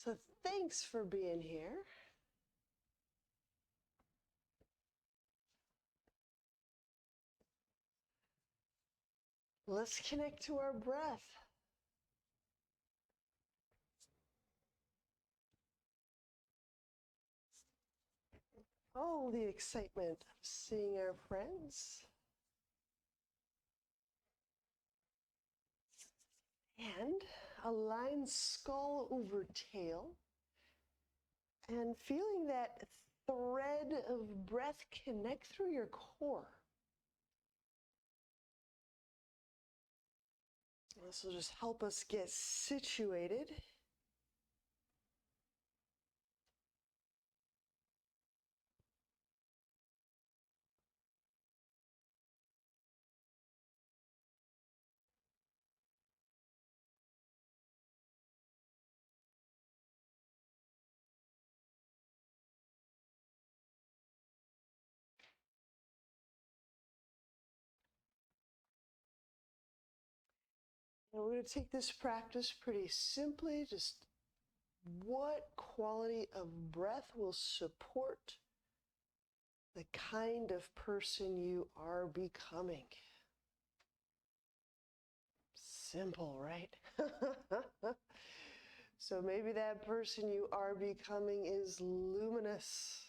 So thanks for being here. Let's connect to our breath. Oh, the excitement of seeing our friends. And align skull over tail. And feeling that thread of breath connect through your core. This will just help us get situated. And we're going to take this practice pretty simply, just what quality of breath will support the kind of person you are becoming. Simple, right? So maybe that person you are becoming is luminous.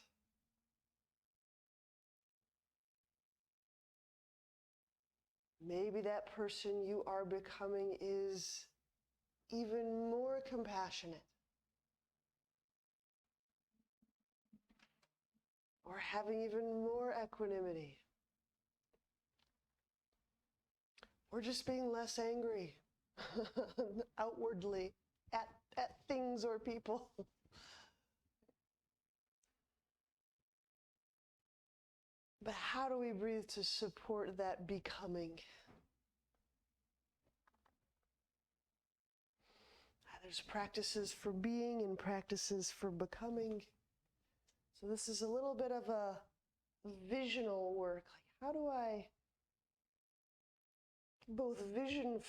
Maybe that person you are becoming is even more compassionate. Or having even more equanimity. Or just being less angry outwardly at things or people. But how do we breathe to support that becoming? There's practices for being and practices for becoming. So this is a little bit of a visional work. Like, how do I both vision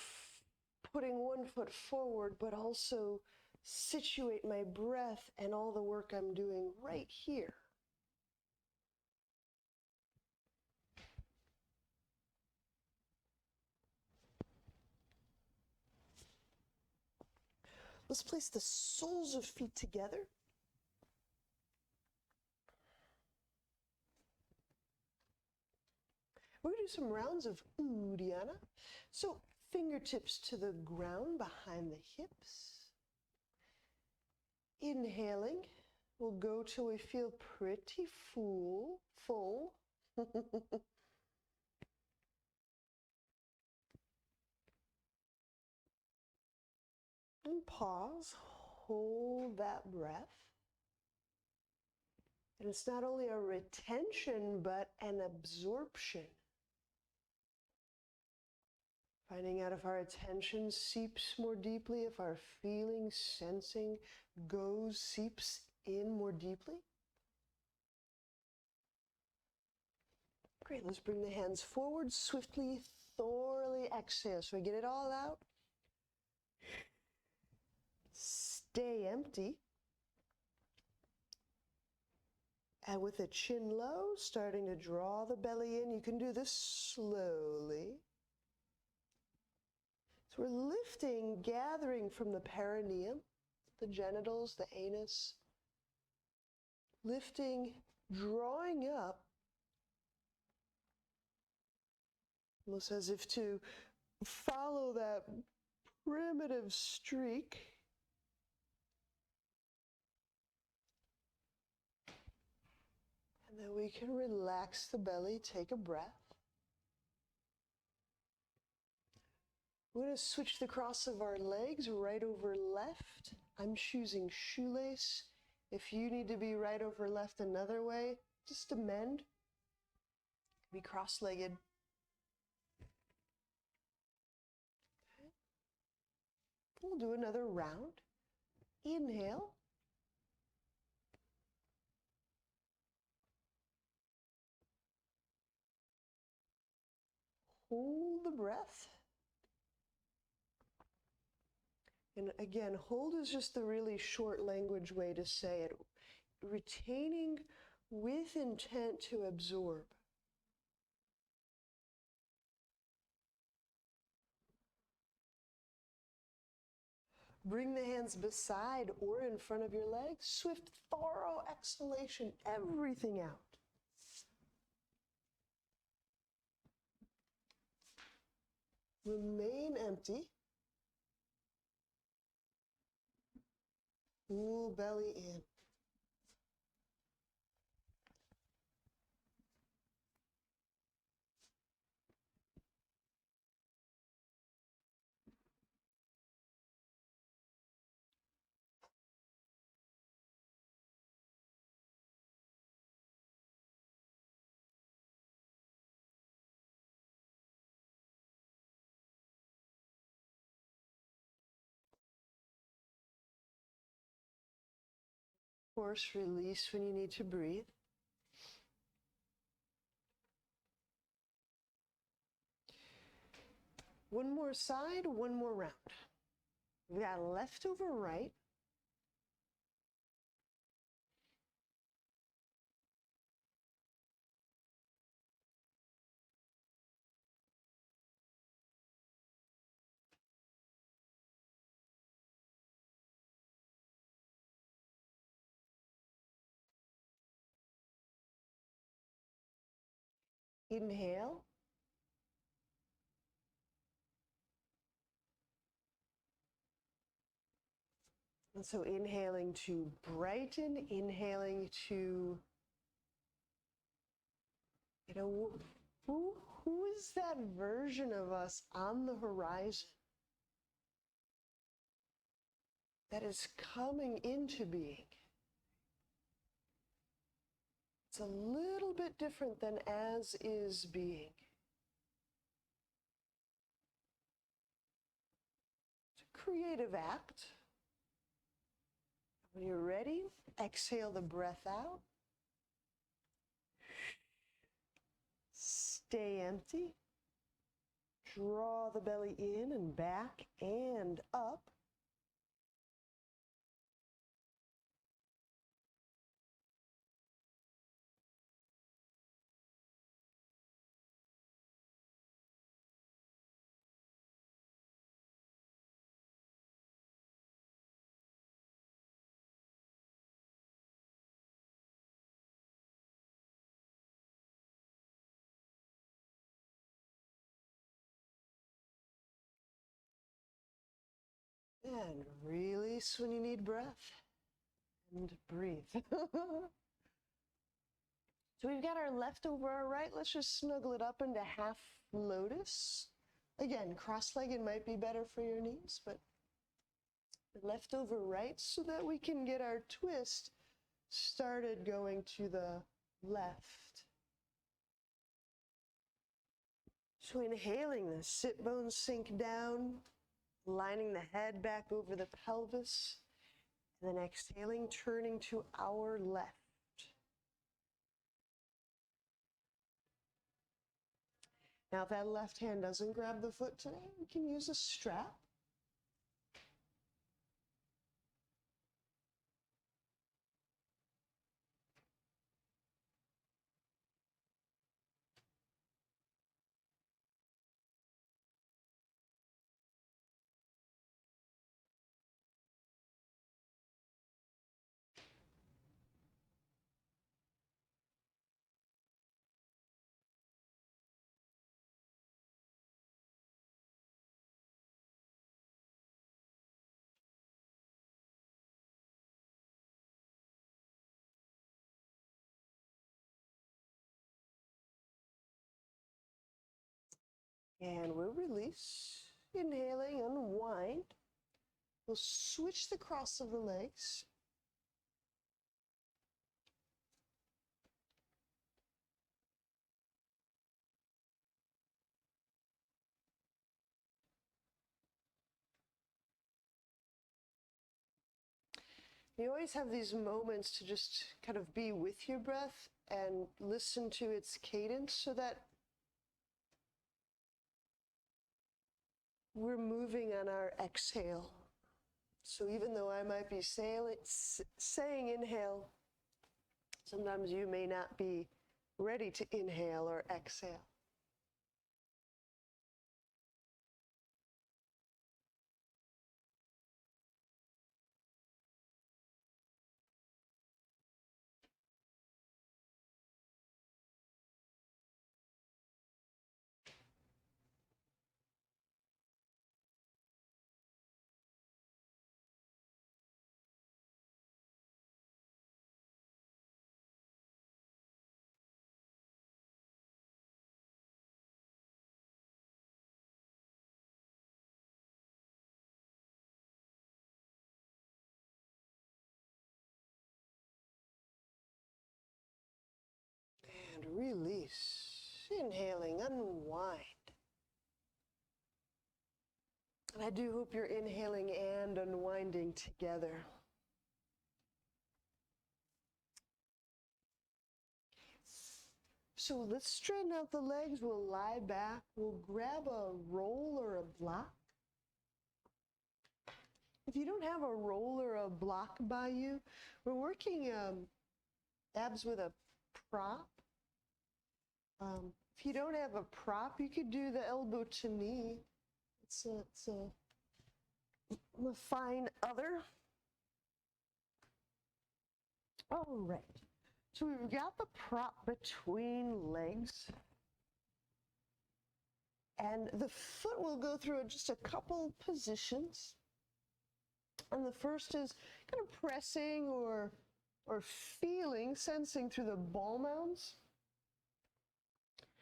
putting one foot forward, but also situate my breath and all the work I'm doing right here? Let's place the soles of feet together. We're going to do some rounds of Uddiyana. So fingertips to the ground behind the hips. Inhaling, we'll go till we feel pretty full. And pause, hold that breath. And it's not only a retention, but an absorption. Finding out if our attention seeps more deeply, if our feeling, sensing seeps in more deeply. Great, let's bring the hands forward, swiftly, thoroughly exhale. So we get it all out. Stay empty. And with the chin low, starting to draw the belly in. You can do this slowly. So we're lifting, gathering from the perineum, the genitals, the anus. Lifting, drawing up. Almost as if to follow that primitive streak. And then we can relax the belly, take a breath. We're going to switch the cross of our legs right over left. I'm choosing shoelace. If you need to be right over left another way, just amend. Be cross-legged. Okay. We'll do another round. Inhale. Hold the breath. And again, hold is just the really short language way to say it. Retaining with intent to absorb. Bring the hands beside or in front of your legs. Swift, thorough exhalation, everything out. Remain empty. Full belly in. Force release when you need to breathe. One more side, one more round. We got left over right. Inhale. And so inhaling to brighten, inhaling to, who is that version of us on the horizon that is coming into being? It's a little bit different than as is being. It's a creative act. When you're ready, exhale the breath out. Stay empty. Draw the belly in and back and up. And release when you need breath. And breathe. So we've got our left over our right. Let's just snuggle it up into half lotus. Again, cross-legged might be better for your knees, but left over right so that we can get our twist started going to the left. So inhaling, the sit bones sink down, lining the head back over the pelvis, and then exhaling, turning to our left. Now, if that left hand doesn't grab the foot today, we can use a strap. And we'll release. Inhaling, unwind. We'll switch the cross of the legs. You always have these moments to just kind of be with your breath and listen to its cadence so that we're moving on our exhale. So even though I might be saying inhale, sometimes you may not be ready to inhale or exhale. And release. Inhaling, unwind. And I do hope you're inhaling and unwinding together. So let's straighten out the legs. We'll lie back. We'll grab a roll or a block. If you don't have a roll or a block by you, we're working abs with a prop. If you don't have a prop, you could do the elbow to knee. It's a fine other. All right. So we've got the prop between legs. And the foot will go through just a couple positions. And the first is kind of pressing or feeling, sensing through the ball mounds.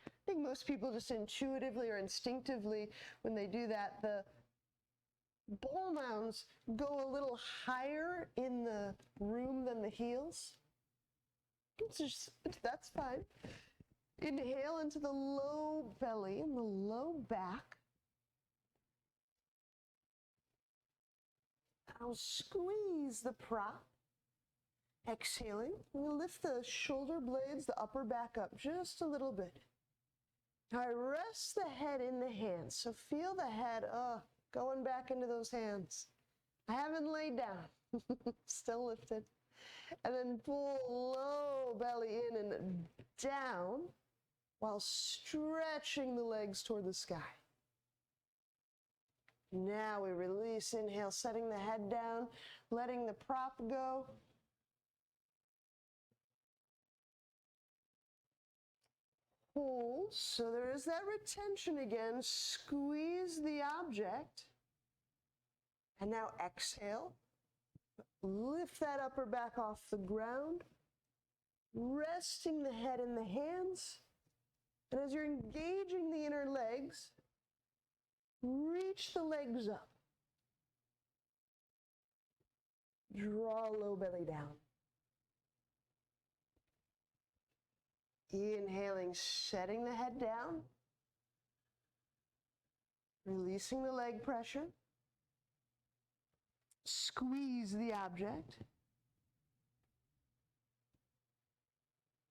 I think most people just intuitively or instinctively, when they do that, the ball mounds go a little higher in the room than the heels. That's fine. Inhale into the low belly and the low back. I'll squeeze the prop. Exhaling, we'll lift the shoulder blades, the upper back up just a little bit. I rest the head in the hands. So feel the head going back into those hands. I haven't laid down. Still lifted. And then pull low belly in and down while stretching the legs toward the sky. Now we release. Inhale, setting the head down, letting the prop go. Hold, so there is that retention again. Squeeze the object. And now exhale. Lift that upper back off the ground. Resting the head in the hands. And as you're engaging the inner legs, reach the legs up. Draw low belly down. Inhaling, setting the head down. Releasing the leg pressure. Squeeze the object.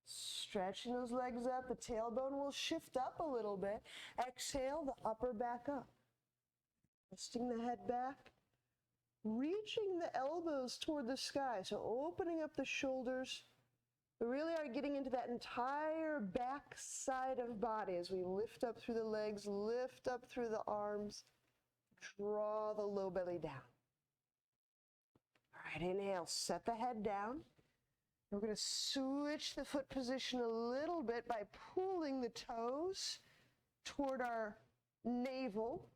Stretching those legs up. The tailbone will shift up a little bit. Exhale, the upper back up. Resting the head back. Reaching the elbows toward the sky. So opening up the shoulders. We really are getting into that entire back side of body as we lift up through the legs, lift up through the arms, draw the low belly down. All right, inhale, set the head down. We're going to switch the foot position a little bit by pulling the toes toward our navel,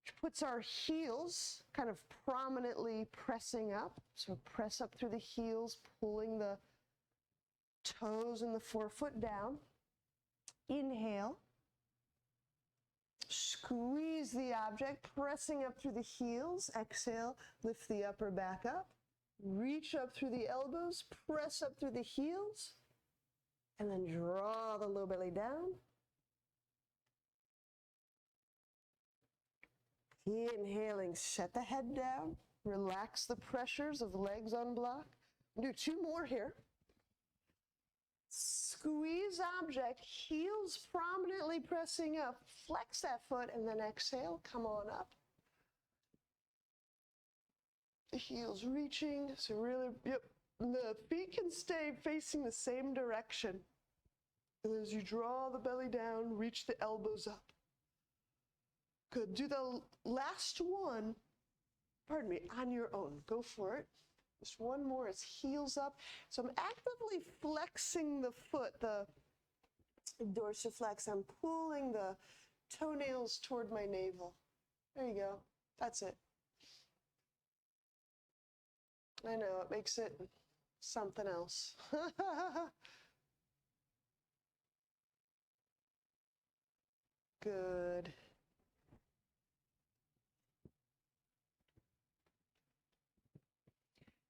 which puts our heels kind of prominently pressing up. So press up through the heels, pulling the toes and the forefoot down. Inhale. Squeeze the object, pressing up through the heels. Exhale, lift the upper back up. Reach up through the elbows, press up through the heels, and then draw the low belly down. Inhaling, set the head down. Relax the pressures of legs on block. Do two more here. Squeeze object, heels prominently pressing up. Flex that foot and then exhale, come on up. The heels reaching, so really, yep. The feet can stay facing the same direction. And as you draw the belly down, reach the elbows up. Good. Do the last one, pardon me, on your own. Go for it. Just one more. It's heels up. So I'm actively flexing the foot, the dorsiflex. I'm pulling the toenails toward my navel. There you go. That's it. I know, it makes it something else. Good.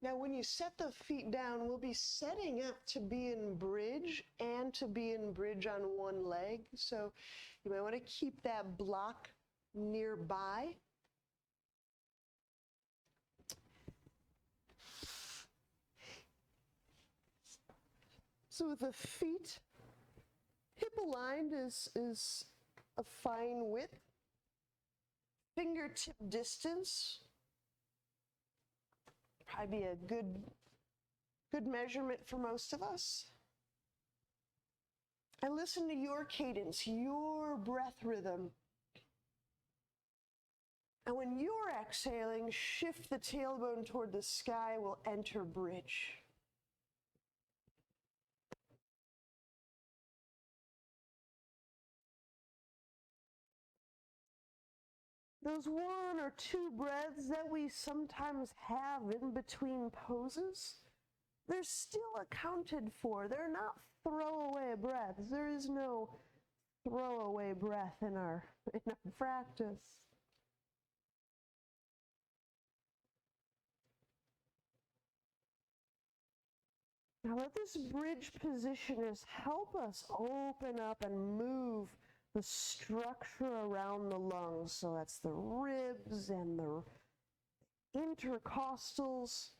Now, when you set the feet down, we'll be setting up to be in bridge and to be in bridge on one leg. So you might want to keep that block nearby. So with the feet hip aligned is a fine width. Fingertip distance, probably be a good measurement for most of us. And listen to your cadence, your breath rhythm. And when you're exhaling, shift the tailbone toward the sky, we'll enter bridge. Those 1 or 2 breaths that we sometimes have in between poses, they're still accounted for. They're not throwaway breaths. There is no throwaway breath in our practice. Now let this bridge positioners help us open up and move the structure around the lungs. So that's the ribs and the intercostals.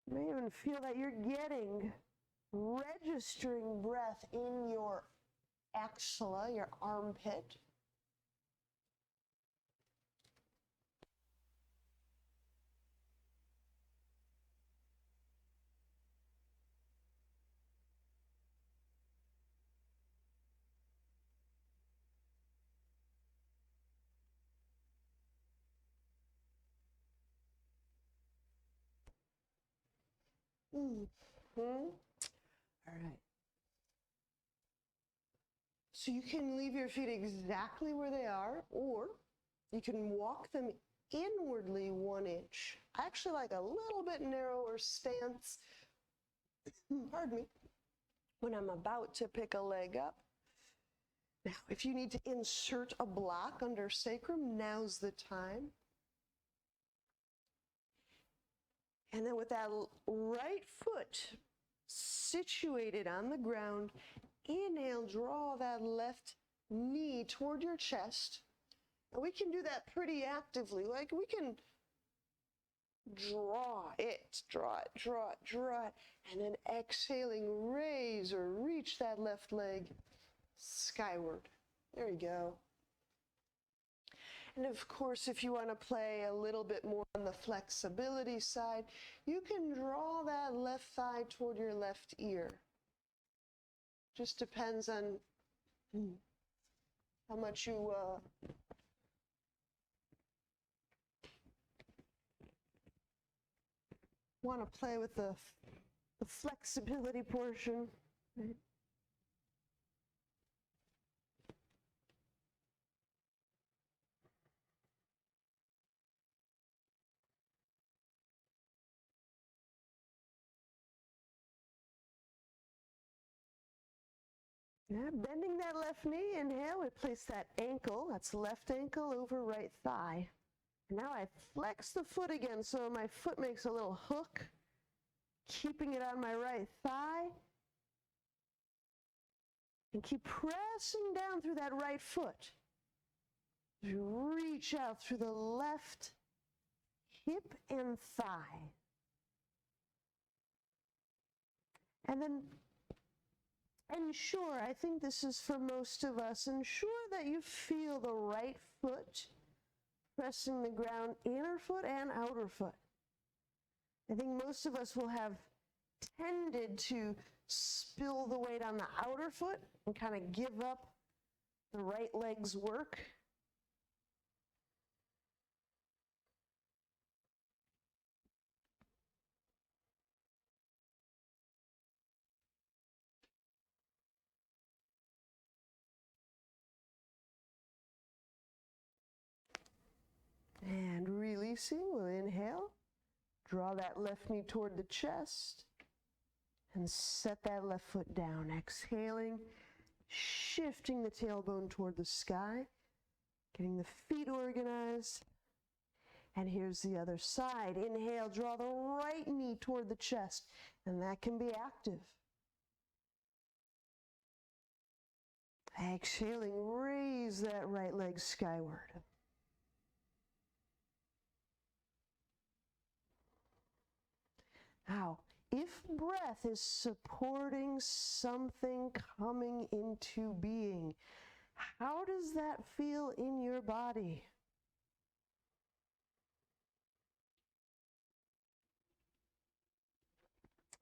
You may even feel that you're registering breath in your axilla, your armpit. All right. So you can leave your feet exactly where they are, or you can walk them inwardly 1 inch. I actually like a little bit narrower stance, pardon me, when I'm about to pick a leg up. Now, if you need to insert a block under sacrum, now's the time. And then with that right foot situated on the ground, inhale, draw that left knee toward your chest. And we can do that pretty actively. Like we can draw it, and then exhaling, raise or reach that left leg skyward. There you go. And of course, if you want to play a little bit more on the flexibility side, you can draw that left thigh toward your left ear. Just depends on how much you want to play with the flexibility portion. Right? Now, bending that left knee, inhale, we place that ankle, that's left ankle over right thigh. Now I flex the foot again, so my foot makes a little hook, keeping it on my right thigh. And keep pressing down through that right foot. You reach out through the left hip and thigh. And then ensure, I think this is for most of us, ensure that you feel the right foot pressing the ground, inner foot and outer foot. I think most of us will have tended to spill the weight on the outer foot and kind of give up the right leg's work. And releasing, we'll inhale, draw that left knee toward the chest, and set that left foot down. Exhaling, shifting the tailbone toward the sky, getting the feet organized. And here's the other side. Inhale, draw the right knee toward the chest, and that can be active. Exhaling, raise that right leg skyward. Now, if breath is supporting something coming into being, how does that feel in your body?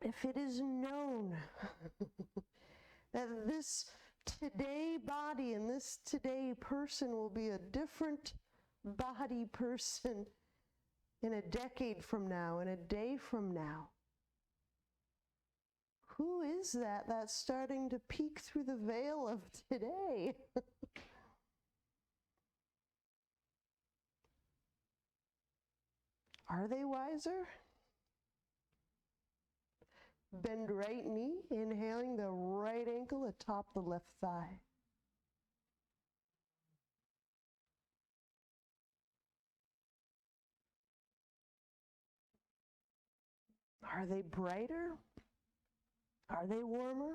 If it is known that this today body and this today person will be a different body person in a decade from now, in a day from now, who is that that's starting to peek through the veil of today? Are they wiser? Bend right knee, inhaling the right ankle atop the left thigh. Are they brighter? Are they warmer?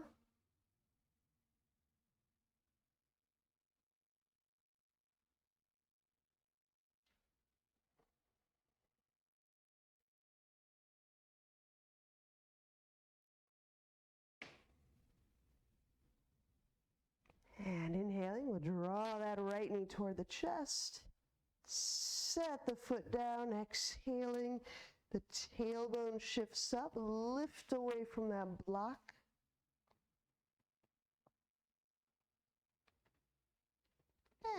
And inhaling, we'll draw that right knee toward the chest. Set the foot down, exhaling. The tailbone shifts up, lift away from that block.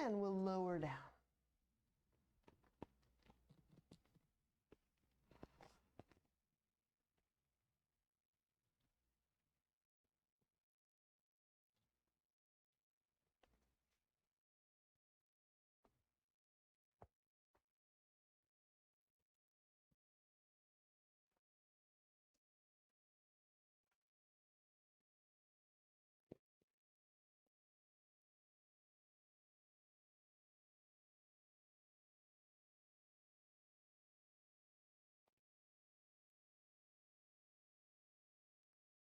And we'll lower down.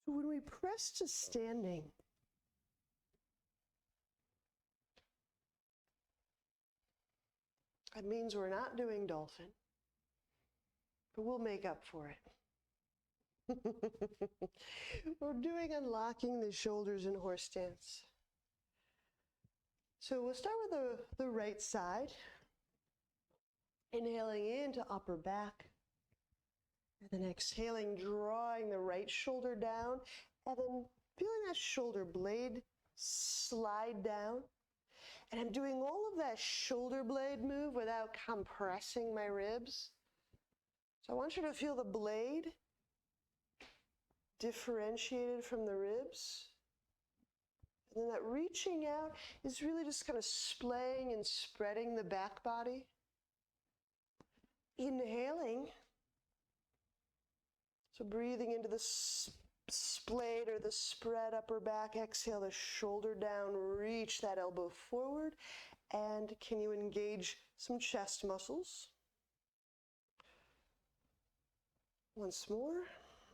So when we press to standing, that means we're not doing dolphin, but we'll make up for it. We're doing unlocking the shoulders in horse stance. So we'll start with the right side, inhaling into upper back, and then exhaling, drawing the right shoulder down, and then feeling that shoulder blade slide down. And I'm doing all of that shoulder blade move without compressing my ribs. So I want you to feel the blade differentiated from the ribs. And then that reaching out is really just kind of splaying and spreading the back body. Inhaling. So breathing into the splayed or the spread upper back. Exhale the shoulder down, reach that elbow forward. And can you engage some chest muscles? Once more.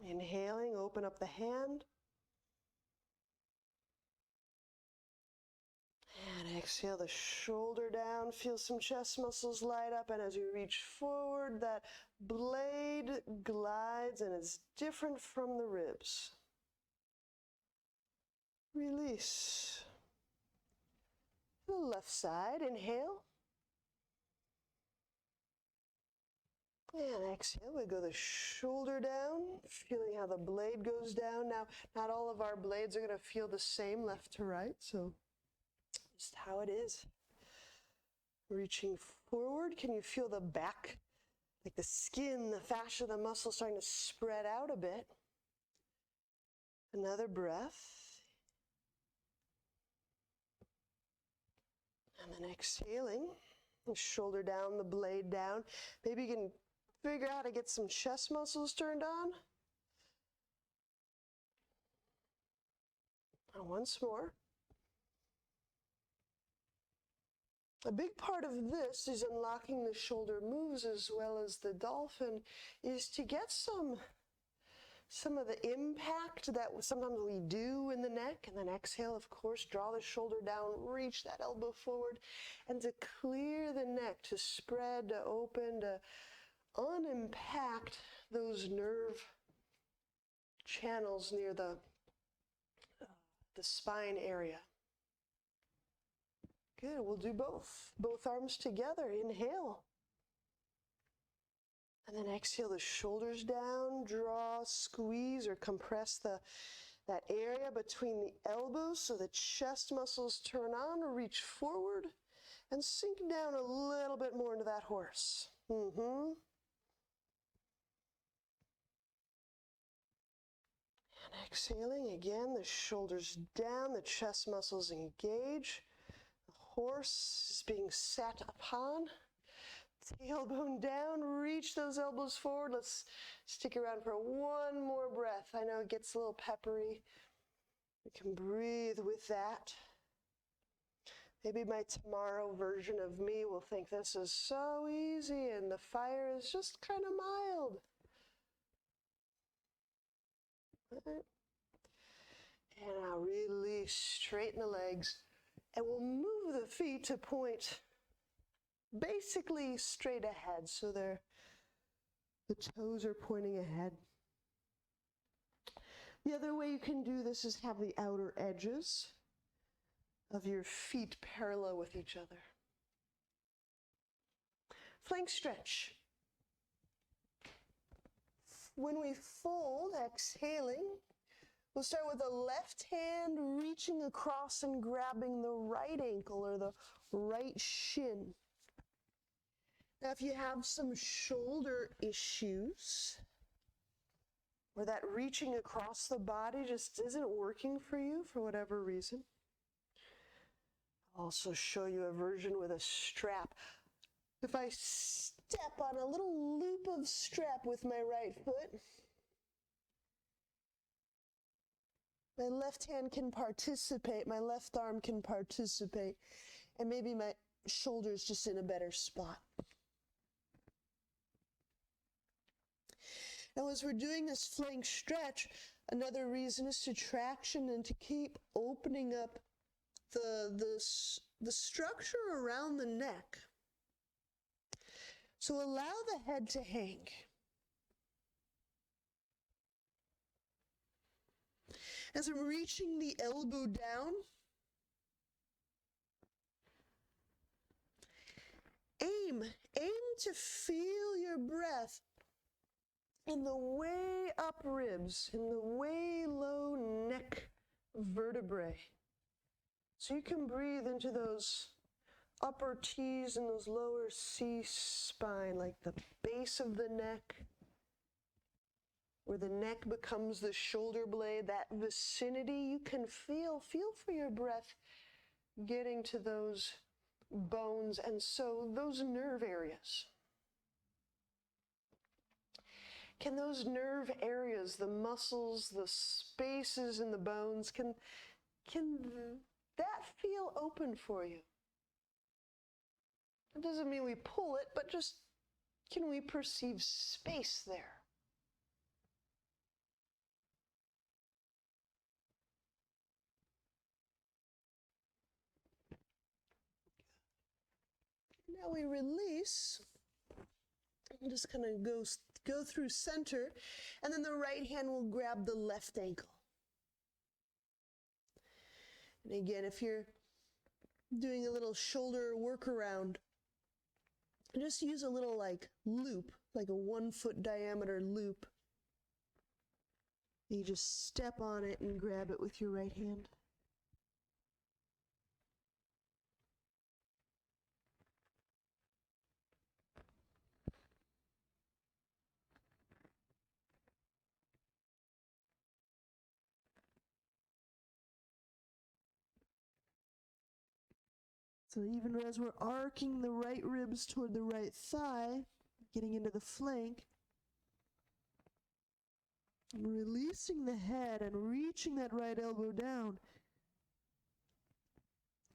Inhaling, open up the hand. And exhale the shoulder down, feel some chest muscles light up, and as you reach forward, that blade glides and it's different from the ribs. Release. The left side, inhale. And exhale, we go the shoulder down, feeling how the blade goes down. Now, not all of our blades are going to feel the same left to right, so just how it is. Reaching forward, can you feel the back, like the skin, the fascia, the muscle starting to spread out a bit? Another breath. And then exhaling, the shoulder down, the blade down. Maybe you can figure out how to get some chest muscles turned on. And once more. A big part of this is unlocking the shoulder moves as well as the dolphin is to get some of the impact that sometimes we do in the neck, and then exhale, of course, draw the shoulder down, reach that elbow forward, and to clear the neck, to spread, to open, to unimpact those nerve channels near the spine area. Good, we'll do both arms together. Inhale. And then exhale the shoulders down, draw, squeeze, or compress that area between the elbows so the chest muscles turn on, or reach forward and sink down a little bit more into that horse. And exhaling again, the shoulders down, the chest muscles engage. The horse is being sat upon. Tailbone down, reach those elbows forward. Let's stick around for one more breath. I know it gets a little peppery. We can breathe with that. Maybe my tomorrow version of me will think this is so easy and the fire is just kind of mild. Right. And I'll release, straighten the legs, and we'll move the feet to point basically straight ahead, so the toes are pointing ahead. The other way you can do this is have the outer edges of your feet parallel with each other. Flank stretch. When we fold, exhaling, we'll start with the left hand reaching across and grabbing the right ankle or the right shin. Now, if you have some shoulder issues, or that reaching across the body just isn't working for you for whatever reason, I'll also show you a version with a strap. If I step on a little loop of strap with my right foot, my left hand can participate, my left arm can participate, and maybe my shoulder's just in a better spot. Now, as we're doing this flank stretch, another reason is to traction and to keep opening up the structure around the neck. So allow the head to hang. As I'm reaching the elbow down, aim to feel your breath in the way up ribs, in the way low neck vertebrae. So you can breathe into those upper T's and those lower C spine, like the base of the neck, where the neck becomes the shoulder blade, that vicinity. You can feel for your breath getting to those bones, and so those nerve areas. Can those nerve areas, the muscles, the spaces in the bones, can that feel open for you? It doesn't mean we pull it, but just can we perceive space there? Now we release. I'm just going to go through center, and then the right hand will grab the left ankle. And again, if you're doing a little shoulder workaround, just use a little like loop like a 1-foot diameter loop. You just step on it and grab it with your right hand. So even as we're arcing the right ribs toward the right thigh, getting into the flank, releasing the head and reaching that right elbow down,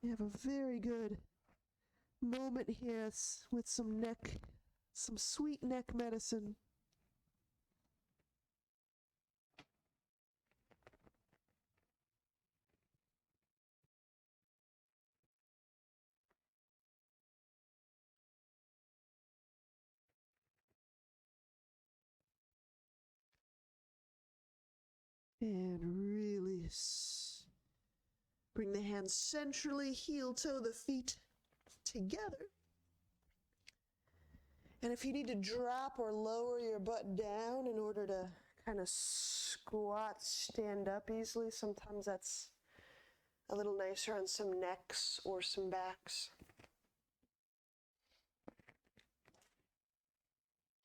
you have a very good moment here with some sweet neck medicine. And release. Bring the hands centrally, heel toe the feet together. And if you need to drop or lower your butt down in order to kind of squat, stand up easily, sometimes that's a little nicer on some necks or some backs.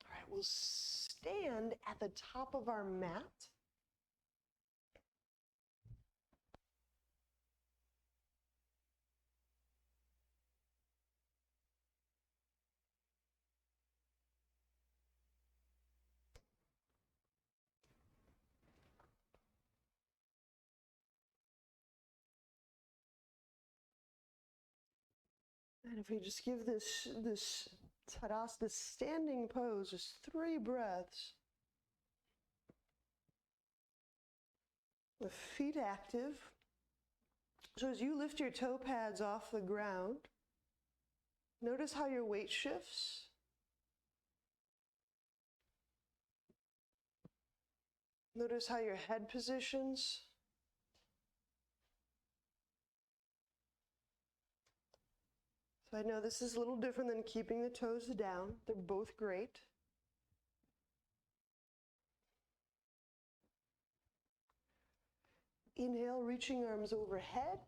All right, we'll stand at the top of our mat. And if we just give this Tadasana, this standing pose, just 3 breaths. The feet active. So as you lift your toe pads off the ground, notice how your weight shifts. Notice how your head positions. So I know this is a little different than keeping the toes down. They're both great. Inhale, reaching arms overhead.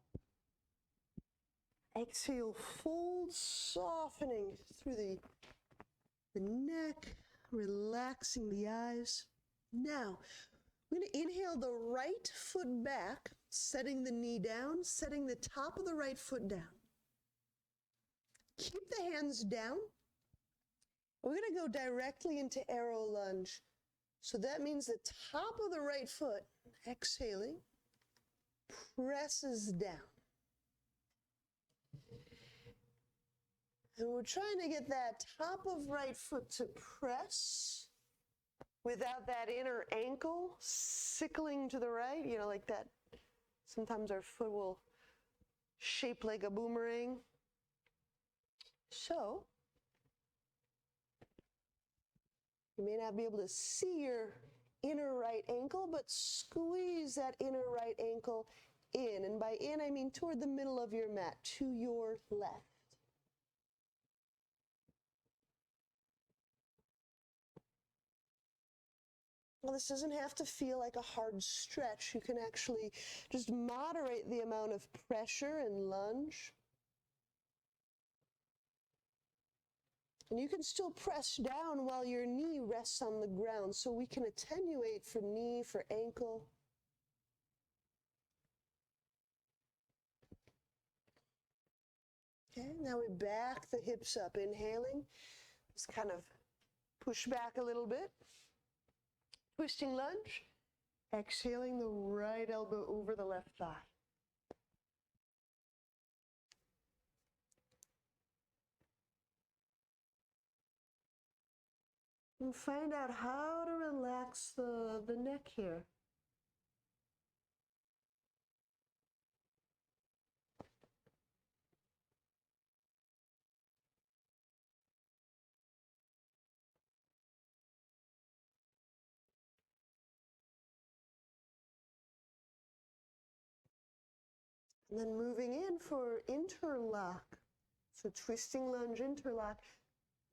Exhale, fold, softening through the neck, relaxing the eyes. Now, we're going to inhale the right foot back, setting the knee down, setting the top of the right foot down. Keep the hands down. We're going to go directly into arrow lunge. So that means the top of the right foot, exhaling, presses down. And we're trying to get that top of right foot to press without that inner ankle sickling to the right, like that. Sometimes our foot will shape like a boomerang. So, you may not be able to see your inner right ankle, but squeeze that inner right ankle in. And by in, I mean toward the middle of your mat, to your left. Well, this doesn't have to feel like a hard stretch. You can actually just moderate the amount of pressure and lunge. And you can still press down while your knee rests on the ground, so we can attenuate for knee, for ankle. Okay, now we back the hips up, inhaling. Just kind of push back a little bit. Twisting lunge. Exhaling the right elbow over the left thigh. And find out how to relax the neck here. And then moving in for interlock. So twisting lunge, interlock.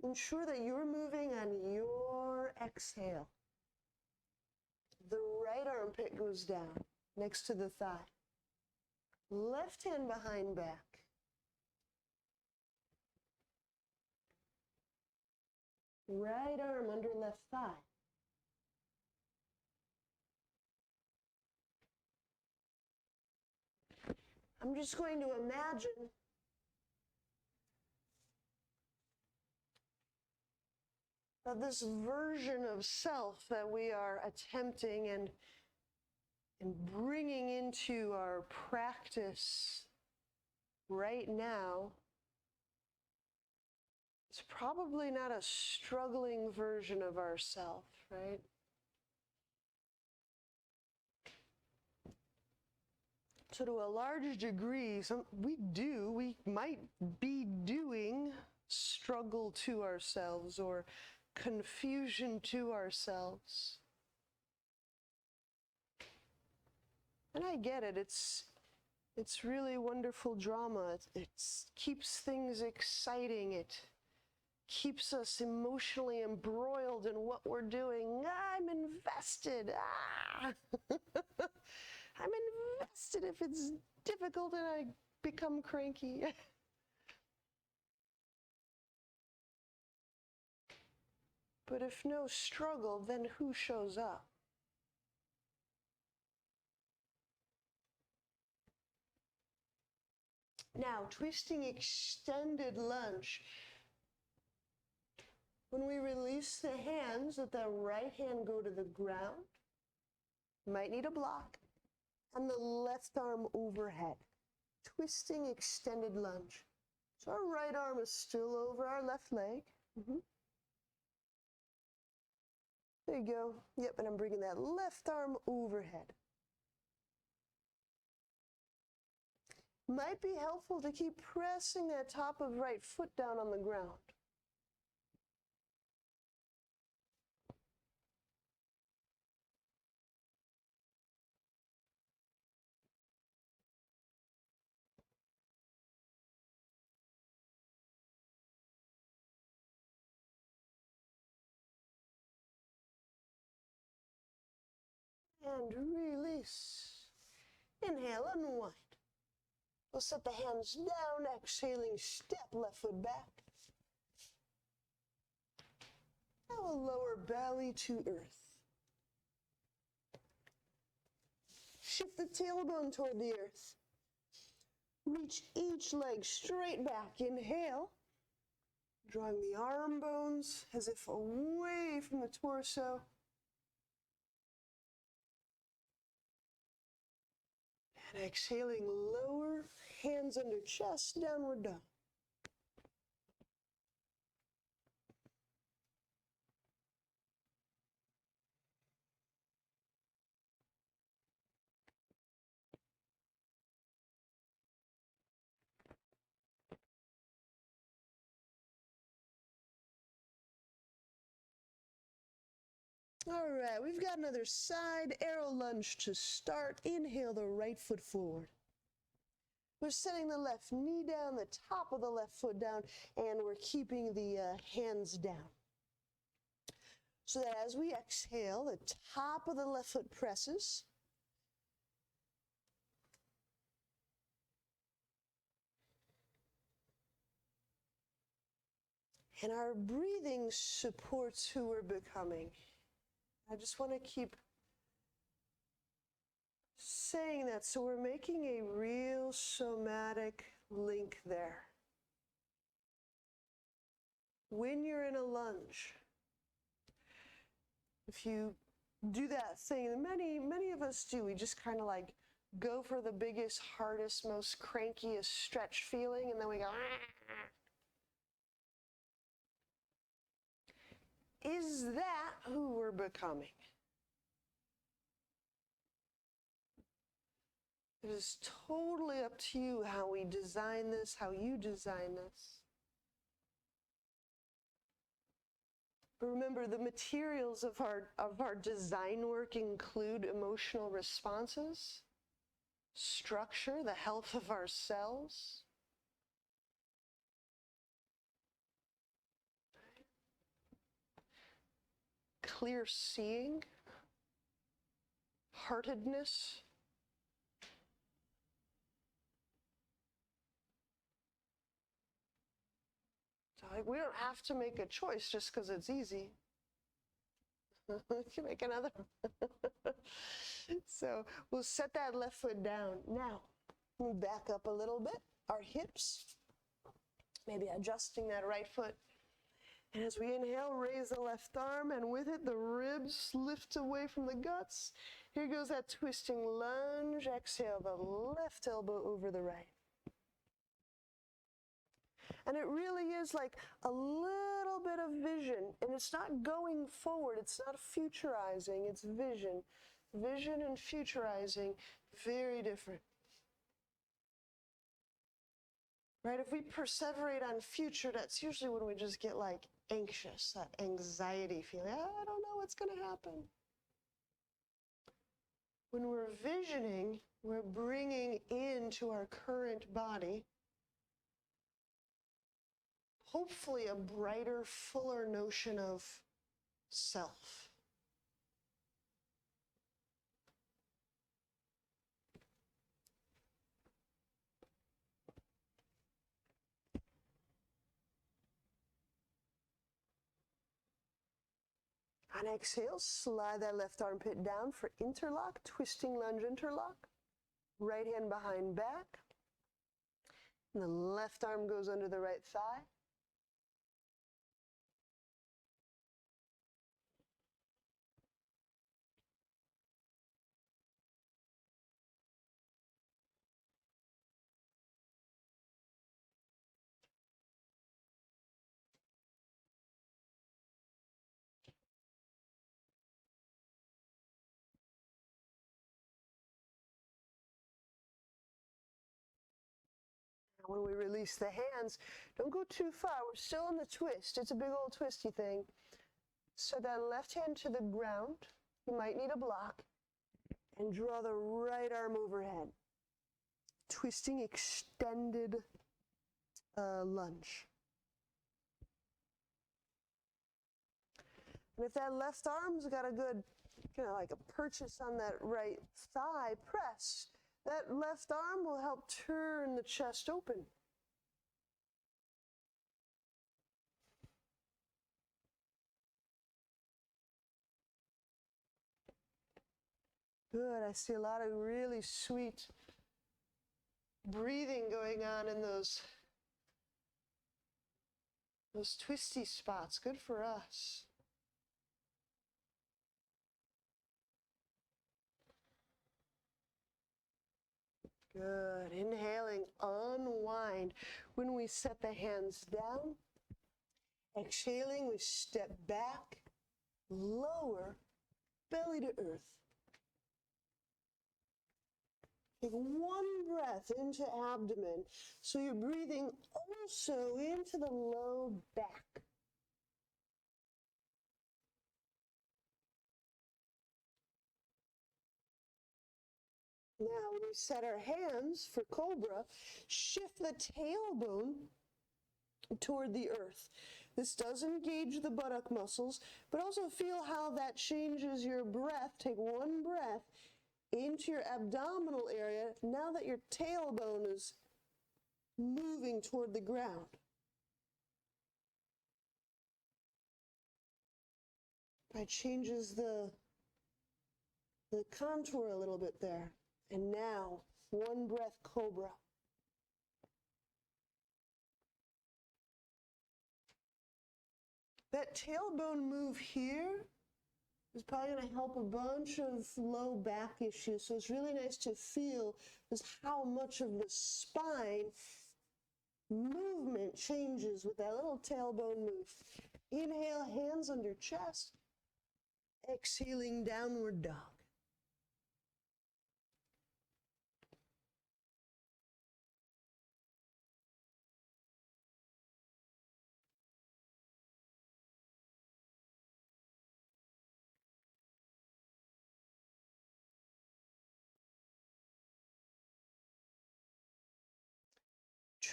Ensure that you're moving on your exhale. The right armpit goes down next to the thigh. Left hand behind back. Right arm under left thigh. I'm just going to imagine that this version of self that we are attempting and bringing into our practice right now is probably not a struggling version of ourself, right? So to a large degree, we might be doing struggle to ourselves or confusion to ourselves. And I get it, it's really wonderful drama. It keeps things exciting. It keeps us emotionally embroiled in what we're doing. I'm invested. I'm invested if it's difficult and I become cranky. But if no struggle, then who shows up? Now, twisting extended lunge. When we release the hands, let the right hand go to the ground. Might need a block. And the left arm overhead. Twisting extended lunge. So our right arm is still over our left leg. There you go. Yep, and I'm bringing that left arm overhead. Might be helpful to keep pressing that top of right foot down on the ground. And release. Inhale, unwind. We'll set the hands down, exhaling, step left foot back. Now we'll lower belly to earth. Shift the tailbone toward the earth. Reach each leg straight back. Inhale, drawing the arm bones as if away from the torso. And exhaling, lower, hands under chest, downward dog. All right, we've got another side arrow lunge to start. Inhale the right foot forward. We're setting the left knee down, the top of the left foot down, and we're keeping the hands down. So that as we exhale, the top of the left foot presses. And our breathing supports who we're becoming. I just want to keep saying that, so we're making a real somatic link there. When you're in a lunge, if you do that thing that many of us do, we just kind of like go for the biggest, hardest, most crankiest stretch feeling, and then we go, is that who we're becoming? It is totally up to you how we design this, how you design this. But remember, the materials of our design work include emotional responses, structure, the health of our cells. clear seeing, heartedness. So like, we don't have to make a choice just because it's easy. You can make another. So we'll set that left foot down. Now, we back up a little bit, our hips, maybe adjusting that right foot. And as we inhale, raise the left arm, and with it, the ribs lift away from the guts. Here goes that twisting lunge. Exhale, the left elbow over the right. And it really is like a little bit of vision, and it's not going forward, it's not futurizing, it's vision. Vision and futurizing, very different. Right, if we perseverate on future, that's usually when we just get like anxious, that anxiety feeling. I don't know what's going to happen. When we're visioning, we're bringing into our current body hopefully a brighter, fuller notion of self. On exhale, slide that left armpit down for interlock, twisting lunge interlock. Right hand behind back. And the left arm goes under the right thigh. When we release the hands, don't go too far. We're still in the twist. It's a big old twisty thing. So that left hand to the ground, you might need a block, and draw the right arm overhead. Twisting extended lunge. And if that left arm's got a good, like a purchase on that right thigh, press. That left arm will help turn the chest open. Good, I see a lot of really sweet breathing going on in those twisty spots. Good for us. Good. Inhaling, unwind. When we set the hands down, exhaling, we step back, lower, belly to earth. Take one breath into abdomen, so you're breathing also into the low back. Now, when we set our hands for cobra, shift the tailbone toward the earth. This does engage the buttock muscles, but also feel how that changes your breath. Take one breath into your abdominal area now that your tailbone is moving toward the ground. It changes the contour a little bit there. And now, one breath, cobra. That tailbone move here is probably going to help a bunch of low back issues. So it's really nice to feel just how much of the spine movement changes with that little tailbone move. Inhale, hands under chest. Exhaling, downward dog.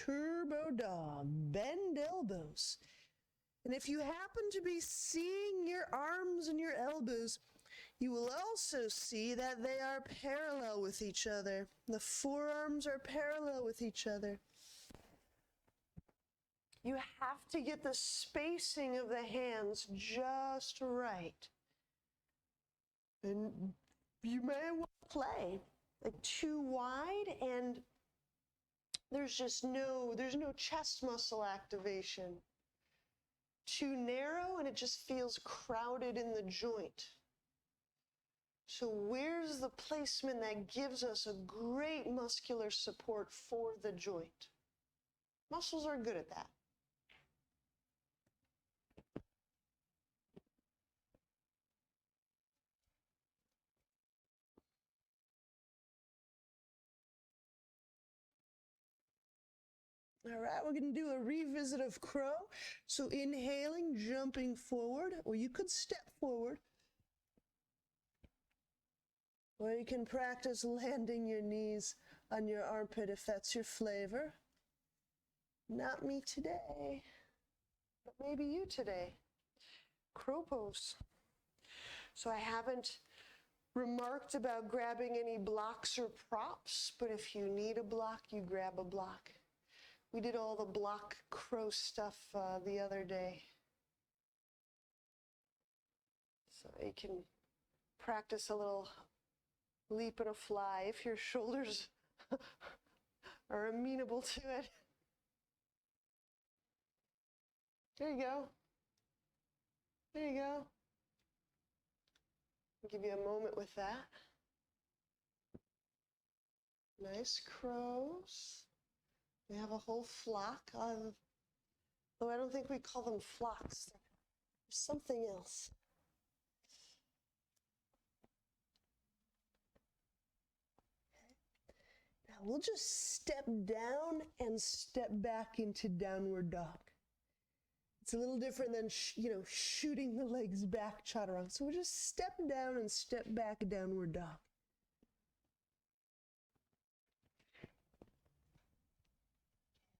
Turbo dog, bend elbows. And if you happen to be seeing your arms and your elbows, you will also see that they are parallel with each other. The forearms are parallel with each other. You have to get the spacing of the hands just right. And you may want to play like too wide and there's no chest muscle activation. Too narrow and it just feels crowded in the joint. So where's the placement that gives us a great muscular support for the joint? Muscles are good at that. All right, we're going to do a revisit of crow. So inhaling, jumping forward, or you could step forward. Or you can practice landing your knees on your armpit if that's your flavor. Not me today, but maybe you today. Crow pose. So I haven't remarked about grabbing any blocks or props, but if you need a block, you grab a block. We did all the block crow stuff the other day. So you can practice a little leap and a fly if your shoulders are amenable to it. There you go. There you go. I'll give you a moment with that. Nice crows. We have a whole flock of, though I don't think we call them flocks. There's something else. Now we'll just step down and step back into downward dog. It's a little different than, shooting the legs back, chaturanga. So we'll just step down and step back, downward dog.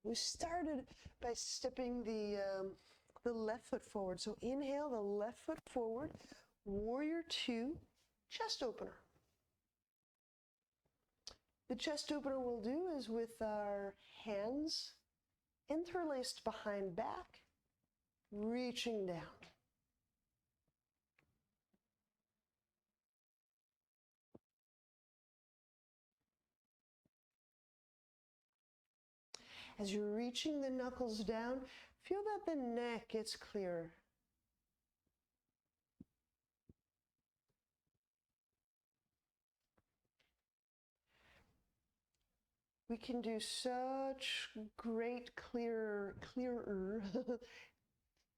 We started by stepping the left foot forward. So inhale the left foot forward, warrior two, chest opener. The chest opener we'll do is with our hands interlaced behind back, reaching down. As you're reaching the knuckles down, feel that the neck gets clearer. We can do such great clearer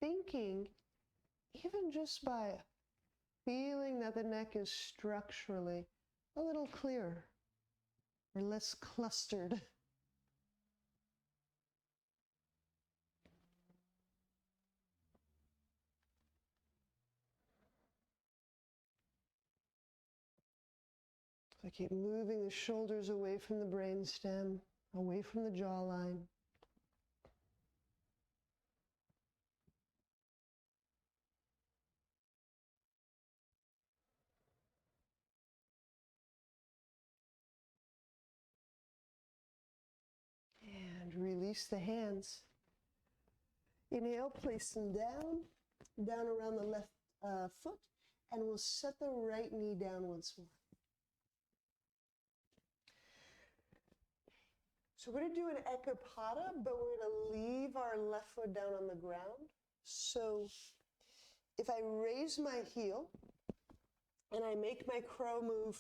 thinking, even just by feeling that the neck is structurally a little clearer or less clustered. So keep moving the shoulders away from the brainstem, away from the jawline. And release the hands. Inhale, place them down around the left foot, and we'll set the right knee down once more. So we're going to do an Ekapada, but we're going to leave our left foot down on the ground. So if I raise my heel and I make my crow move,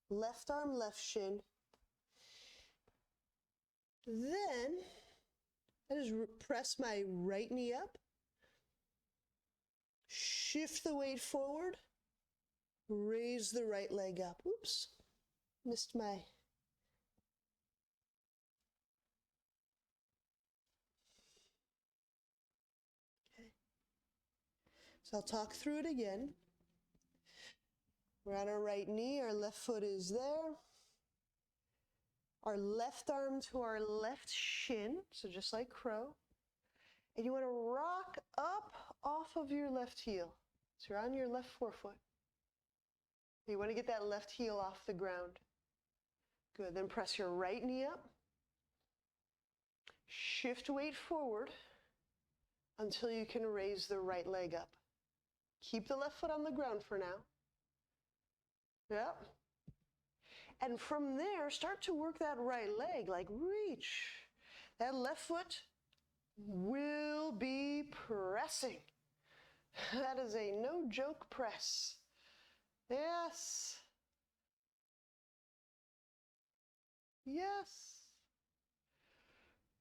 left arm, left shin, then I just press my right knee up, shift the weight forward, raise the right leg up. Oops, missed my... So I'll talk through it again. We're on our right knee, our left foot is there. Our left arm to our left shin, so just like crow. And you want to rock up off of your left heel. So you're on your left forefoot. You want to get that left heel off the ground. Good, then press your right knee up. Shift weight forward until you can raise the right leg up. Keep the left foot on the ground for now. Yep. And from there, start to work that right leg, like reach. That left foot will be pressing. That is a no joke press. Yes. Yes.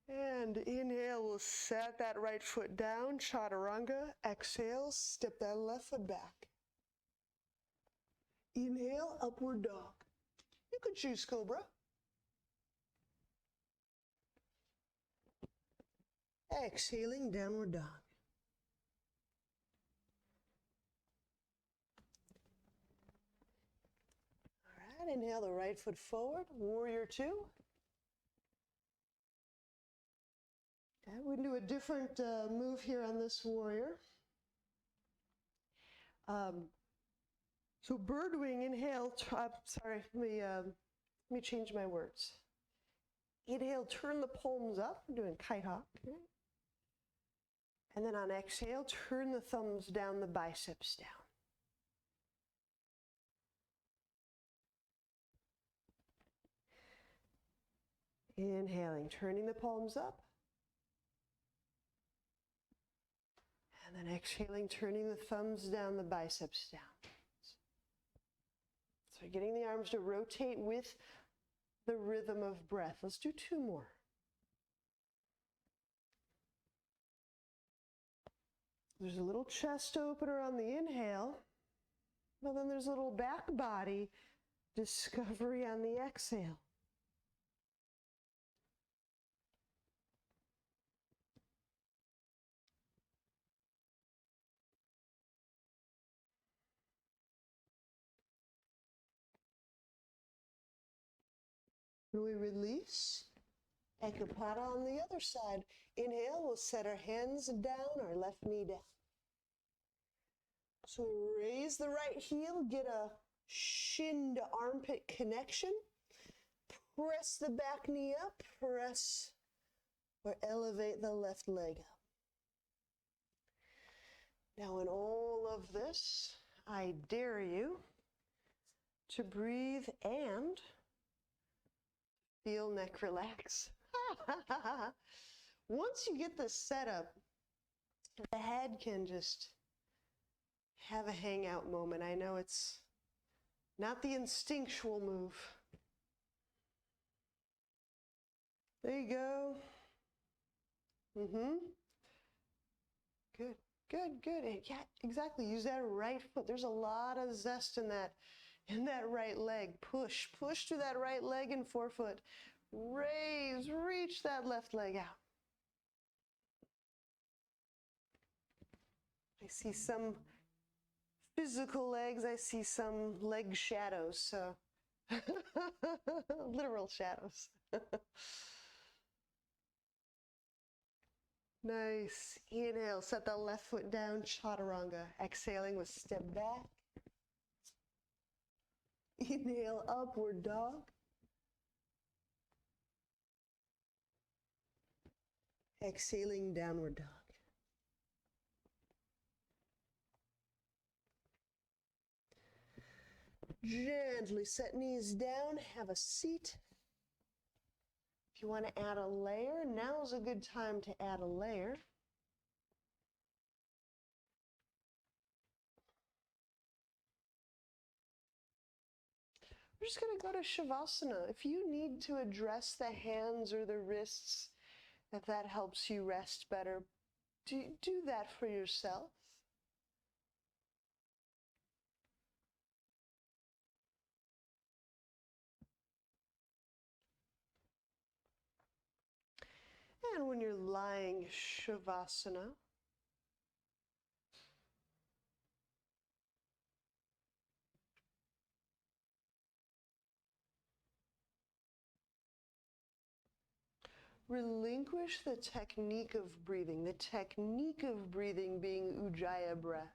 And inhale, we'll set that right foot down, chaturanga. Exhale, step that left foot back. Inhale, upward dog. You could choose cobra. Exhaling, downward dog. All right, inhale the right foot forward, warrior two. Okay, we can do a different move here on this warrior. So bird wing, inhale, sorry, let me change my words. Inhale, turn the palms up, I'm doing kite hawk. Okay. And then on exhale, turn the thumbs down, the biceps down. Inhaling, turning the palms up. And then exhaling, turning the thumbs down, the biceps down. So getting the arms to rotate with the rhythm of breath. Let's do two more. There's a little chest opener on the inhale, but then there's a little back body discovery on the exhale. When we release, Ekapada on the other side. Inhale, we'll set our hands down, our left knee down. So raise the right heel, get a shin to armpit connection. Press the back knee up, press or elevate the left leg up. Now in all of this, I dare you to breathe and feel neck relax. Once you get this set up, the head can just have a hangout moment. I know it's not the instinctual move. There you go. Good, good, good. And yeah, exactly. Use that right foot. There's a lot of zest in that right leg. Push through that right leg and forefoot. Raise, reach that left leg out. I see some physical legs. I see some leg shadows, so literal shadows. Nice. Inhale, set the left foot down, chaturanga. Exhaling with step back. Inhale, upward dog. Exhaling, downward dog. Gently set knees down, have a seat. If you want to add a layer, now is a good time to add a layer. We're just going to go to Shavasana. If you need to address the hands or the wrists, if that helps you rest better, do that for yourself. And when you're lying Shavasana, relinquish the technique of breathing, the technique of breathing being Ujjayi breath.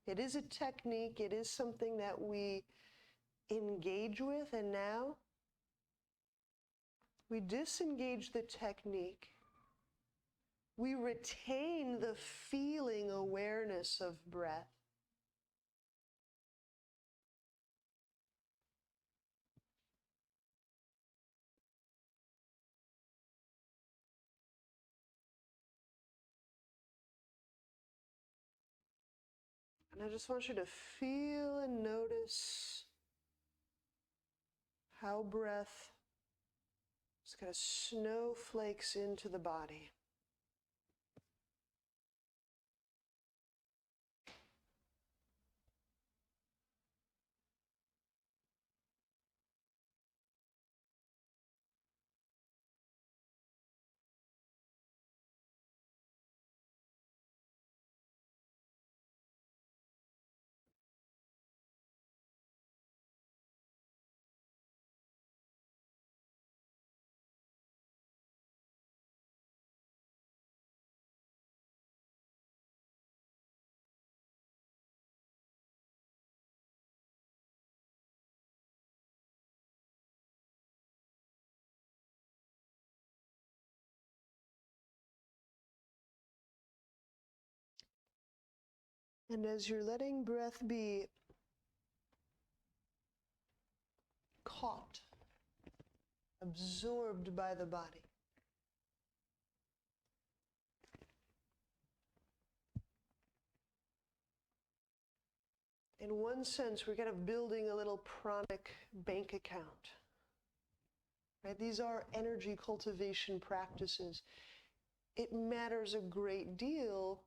It is a technique, it is something that we engage with, and now we disengage the technique. We retain the feeling awareness of breath. And I just want you to feel and notice how breath just kind of snowflakes into the body. And as you're letting breath be caught, absorbed by the body, in one sense, we're kind of building a little pranic bank account. Right? These are energy cultivation practices. It matters a great deal,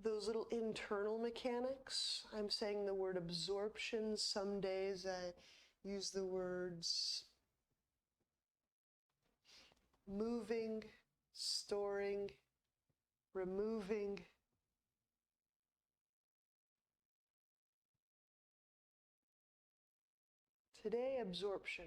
those little internal mechanics. I'm saying the word absorption. Some days I use the words moving, storing, removing. Today, absorption.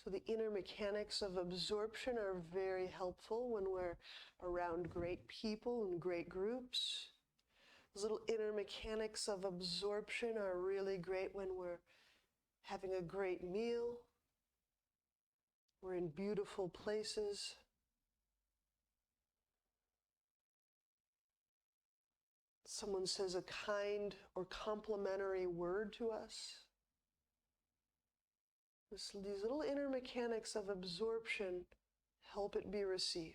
So the inner mechanics of absorption are very helpful when we're around great people and great groups. Those little inner mechanics of absorption are really great when we're having a great meal, we're in beautiful places. Someone says a kind or complimentary word to us. These little inner mechanics of absorption help it be received.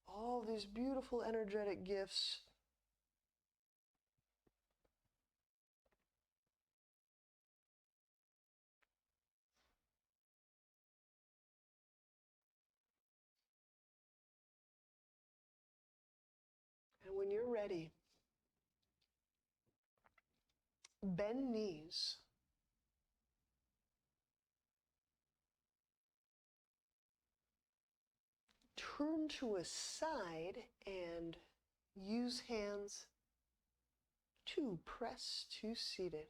All these beautiful energetic gifts. And when you're ready, bend knees. Turn to a side and use hands to press to seated.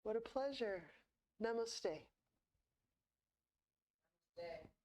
What a pleasure. Namaste. Namaste.